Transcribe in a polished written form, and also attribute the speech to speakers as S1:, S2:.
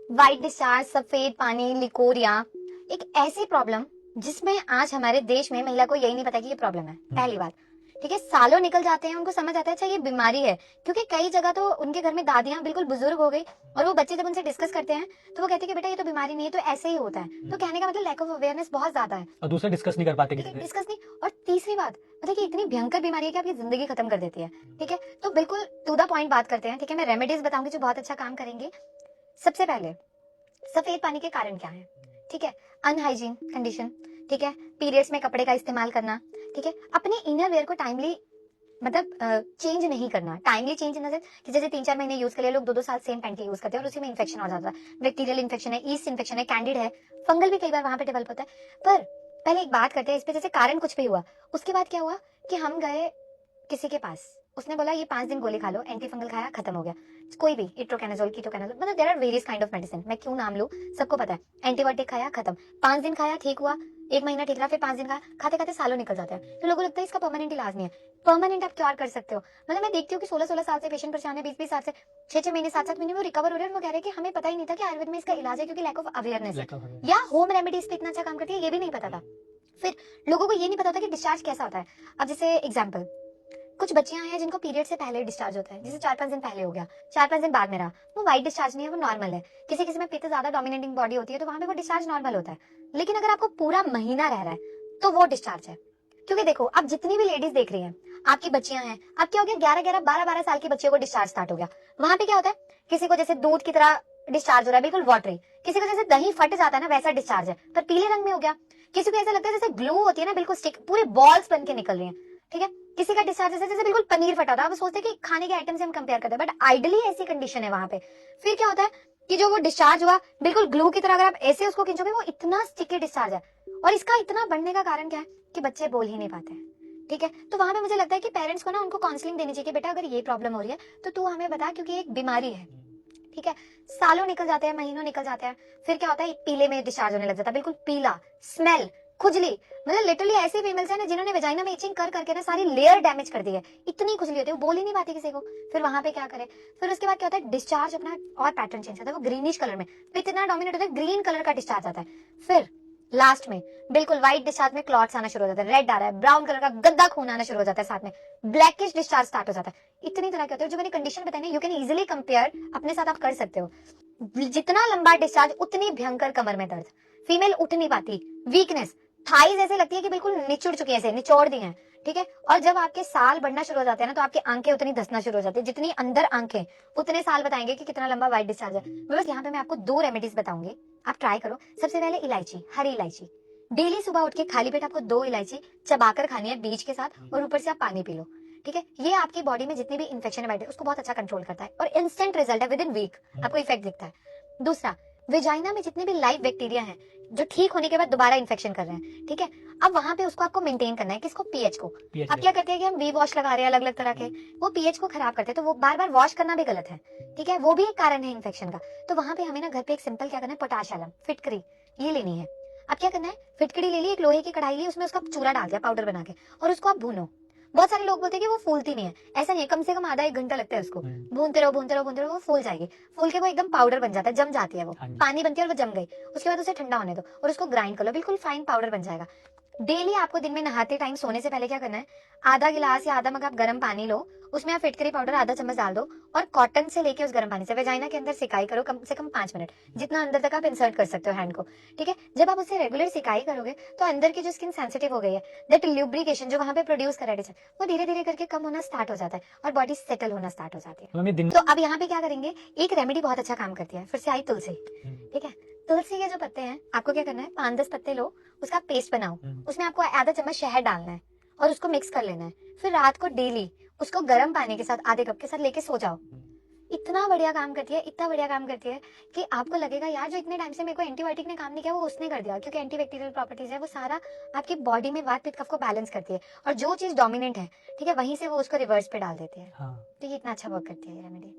S1: White discharge, सफेद पानी, leucorrhoea, एक ऐसी प्रॉब्लम जिसमें आज हमारे देश में महिला को यही नहीं पता कि ये प्रॉब्लम है। पहली बात, ठीक है, सालों निकल जाते हैं, उनको समझ आता है अच्छा ये बीमारी है, क्योंकि कई जगह तो उनके घर में दादियां बिल्कुल बुजुर्ग हो गई और वो बच्चे जब उनसे डिस्कस करते हैं तो वो कहते हैं कि बेटा ये तो बीमारी नहीं है, तो ऐसे ही होता है। तो कहने का मतलब लैक ऑफ अवेयरनेस बहुत ज्यादा है
S2: और दूसरे डिस्कस नहीं कर पाते किसी से।
S1: डिस्कस नहीं। और तीसरी बात, मतलब कि इतनी भयंकर बीमारी है कि आपकी जिंदगी खत्म कर देती है। ठीक है, तो बिल्कुल टू द पॉइंट बात करते हैं। ठीक है, मैं रेमेडीज बताऊंगी जो बहुत अच्छा काम करेंगे। सबसे पहले, सफेद पानी के कारण क्या है? ठीक है, अनहाइजीन कंडीशन, ठीक है, पीरियड्स में कपड़े का इस्तेमाल करना, ठीक है, अपने इनर वेयर को टाइमली मतलब चेंज नहीं करना। Timely change in the sense कि जैसे 3-4 महीने यूज कर लिया, लोग 2-2 साल सेम पैंट यूज करते हैं और उसी में इन्फेक्शन हो जाता है। बैक्टीरियल इन्फेक्शन है, ईस्ट इन्फेक्शन है, कैंडिड है, फंगल भी कई बार वहां पे डेवलप होता है। पर पहले एक बात करते हैं इस पे, जैसे कारण कुछ भी हुआ, उसके बाद क्या हुआ कि हम गए किसी के पास, उसने बोला ये 5 दिन गोली खा लो, एंटी फंगल खाया, खत्म हो गया। कोई भी इट्रोकेनाजोल, कीटोकेनाजोल, मतलब there are various kind of medicine, मैं क्यों नाम लूं, सबको पता है। एंटीबायोटिक खाया, खत्म। 5 दिन खाया, ठीक हुआ, 1 महीना ठीक रहा, फिर 5 दिन खाया, खाते खाते सालों निकल जाते हैं। तो लोगों को लगता है इसका परमानेंट इलाज नहीं है। परमानेंट आप क्योर कर सकते हो। मतलब मैं देखती हूँ कि 16-16 साल से पेशेंट परेशान है, 20-20 साल से, 6-6 महीने, 7-7 महीने में रिकवर हो रहे हैं। वो कह रहे हैं कि हमें पता ही नहीं था कि आयुर्वेद में इसका इलाज है, क्योंकि लैक ऑफ अवेयरनेस है, या होम रेमेडीज पे इतना अच्छा काम करती है ये भी नहीं पता था। फिर लोगों को ये नहीं पता था कि डिस्चार्ज कैसा होता है। अब जैसे एग्जाम्पल, कुछ बच्चियां हैं जिनको पीरियड से पहले डिस्चार्ज होता है, जैसे 4-5 दिन पहले हो गया, 4-5 दिन बाद में रहा, वो व्हाइट डिस्चार्ज नहीं है, वो नॉर्मल है। किसी किसी में पित्त ज्यादा डोमिनेटिंग बॉडी होती है तो वहां पे वो डिस्चार्ज नॉर्मल होता है। लेकिन अगर आपको पूरा महीना रह रहा है तो वो डिस्चार्ज है। क्योंकि देखो, अब जितनी भी लेडीज देख रही हैं, आपकी बच्चियां हैं, अब क्या हो गया, 11-11, 12-12 साल की बच्चियों को डिस्चार्ज स्टार्ट हो गया। वहां पे क्या होता है, किसी को जैसे दूध की तरह डिस्चार्ज हो रहा है, बिल्कुल वाटरी, किसी को जैसे दही फट जाता है ना वैसा डिस्चार्ज है, पर पीले रंग में हो गया। किसी को ऐसा लगता है जैसे ग्लू होती है ना, बिल्कुल स्टिक, पूरे बॉल्स बन के निकल रही है। ठीक है, किसी का डिस्चार्ज जैसे बिल्कुल पनीर फटा था। आप सोचते हैं कि खाने के आइटम से हम कंपेयर करते हैं, बट आइडली ऐसी कंडीशन है वहां पे। फिर क्या होता है कि जो वो डिस्चार्ज हुआ, बिल्कुल ग्लू की तरह अगर आप ऐसे उसको खींचोगे, वो इतना स्टिकी डिस्चार्ज है। और इसका इतना बढ़ने का कारण क्या है कि बच्चे बोल ही नहीं पाते हैं। ठीक है, तो वहां पे मुझे लगता है कि पेरेंट्स को ना उनको काउंसलिंग देनी चाहिए कि बेटा अगर ये प्रॉब्लम हो रही है तो तू हमें बता, क्योंकि एक बीमारी है। ठीक है, सालों निकल जाते हैं, महीनों निकल जाते हैं, फिर क्या होता है, पीले में डिस्चार्ज होने लग जाता है, बिल्कुल पीला, स्मेल, खुजली। मतलब लिटरली ऐसी फीमेल्स हैं ना जिन्होंने वेजाइना में इचिंग कर करके ना सारी लेयर डैमेज कर दी है, इतनी खुजली होती है, वो बोल ही नहीं पाती किसी को। फिर वहां पे क्या करे, फिर उसके बाद क्या होता है, डिस्चार्ज अपना और पैटर्न चेंज करता है, वो ग्रीनिश कलर में, तो इतना डोमिनेट होता है, ग्रीन कलर का डिस्चार्ज आता है। फिर लास्ट में बिल्कुल व्हाइट डिस्चार्ज में क्लॉट्स आना शुरू हो जाता है, रेड आ रहा है, ब्राउन कलर का गंदा खून आना शुरू हो जाता है, साथ में ब्लैकिश डिस्चार्ज स्टार्ट हो जाता है। इतनी तरह के होते हैं। जो मैंने कंडीशन बताई ना, यू कैन इजीली कंपेयर, अपने साथ आप कर सकते हो। जितना लंबा डिस्चार्ज उतनी भयंकर कमर में दर्द, फीमेल उठ नहीं पाती, वीकनेस, थाईज ऐसे लगती है कि बिल्कुल निचुड़ चुकी है, ऐसे निचोड़ दी हैं। ठीक है, और जब आपके साल बढ़ना शुरू हो जाते हैं ना, तो आपकी आंखें उतनी धसना शुरू हो जाती है, जितनी अंदर आंखें उतने साल बताएंगे कि कितना लंबा व्हाइट डिस्चार्ज है। बस यहाँ पे मैं आपको 2 रेमेडीज बताऊंगी, आप ट्राई करो। सबसे पहले इलायची, हरी इलायची, डेली सुबह उठ के खाली पेट आपको 2 इलायची चबाकर खानी है बीज के साथ, और ऊपर से आप पानी पी लो। ठीक है, ये आपकी बॉडी में जितनी भी इन्फेक्शन है उसको बहुत अच्छा कंट्रोल करता है, और इंस्टेंट रिजल्ट है, विद इन वीक आपको इफेक्ट दिखता है। दूसरा, वेजाइना में जितने भी लाइव बैक्टीरिया हैं जो ठीक होने के बाद दोबारा इन्फेक्शन कर रहे हैं, ठीक है, अब वहां पे उसको आपको मेंटेन करना है, किसको, पीएच को। अब क्या करते हैं कि हम वी वॉश लगा रहे हैं अलग अलग तरह के, वो पीएच को खराब करते हैं, तो वो बार बार वॉश करना भी गलत है। ठीक है, वो भी एक कारण है इन्फेक्शन का। तो वहां पे हमें ना घर पे एक सिंपल क्या करना है, पोटाश एलम फिटकरी, ये लेनी है। अब क्या करना है, फिटकरी ले ली, एक लोहे की कढ़ाई ली, उसमें उसका चूरा डाल दिया पाउडर बना के, और उसको आप भूनो। बहुत सारे लोग बोलते हैं कि वो फूलती नहीं है, ऐसा नहीं है, कम से कम आधा 1 घंटा लगता है उसको। भूनते रहो भूनते रहो भूनते रहो, वो फूल जाएगी, फूल के वो एकदम पाउडर बन जाता है, जम जाती है, वो पानी बनती है और वो जम गई। उसके बाद उसे ठंडा होने दो और उसको ग्राइंड कर लो, बिल्कुल फाइन पाउडर बन जाएगा। डेली आपको दिन में नहाते टाइम सोने से पहले क्या करना है, आधा गिलास या आधा मग आप गर्म पानी लो, उसमें आप फिटकरी पाउडर आधा चम्मच डाल दो, और कॉटन से लेके उस गर्म पानी से वेजाइना के अंदर सिकाई करो, कम से कम 5 मिनट, जितना अंदर तक आप इंसर्ट कर सकते हो हैंड को। ठीक है, जब आप उसे रेगुलर सिकाई करोगे तो अंदर की जो स्किन सेंसिटिव हो गई है, दैट ल्यूब्रिकेशन जो वहां पे प्रोड्यूस कर रहा है, वो धीरे धीरे करके कम होना स्टार्ट हो जाता है और बॉडी सेटल होना स्टार्ट हो जाती है। तो अब यहाँ पे क्या करेंगे, एक रेमेडी बहुत अच्छा काम करती है, फिर से आई तुलसी। ठीक है, तुलसी के जो पत्ते हैं, आपको क्या करना है, 5-10 पत्ते लो, उसका पेस्ट बनाओ, उसमें आपको आधा चम्मच शहद डालना है और उसको मिक्स कर लेना है। फिर रात को डेली उसको गर्म पानी के साथ आधे कप के साथ लेके सो जाओ। इतना बढ़िया काम करती है, इतना बढ़िया काम करती है कि आपको लगेगा यार जो इतने टाइम से मेरे को एंटीबायोटिक ने काम नहीं किया वो उसने कर दिया, क्योंकि एंटीबैक्टीरियल प्रॉपर्टीज है, वो सारा आपकी बॉडी में वात पित्त कफ को बैलेंस करती है, और जो चीज डोमिनेंट है, ठीक है, वहीं से वो उसको रिवर्स पे डाल देती है। हाँ। तो ये इतना अच्छा वर्क करती है ये रेमेडी।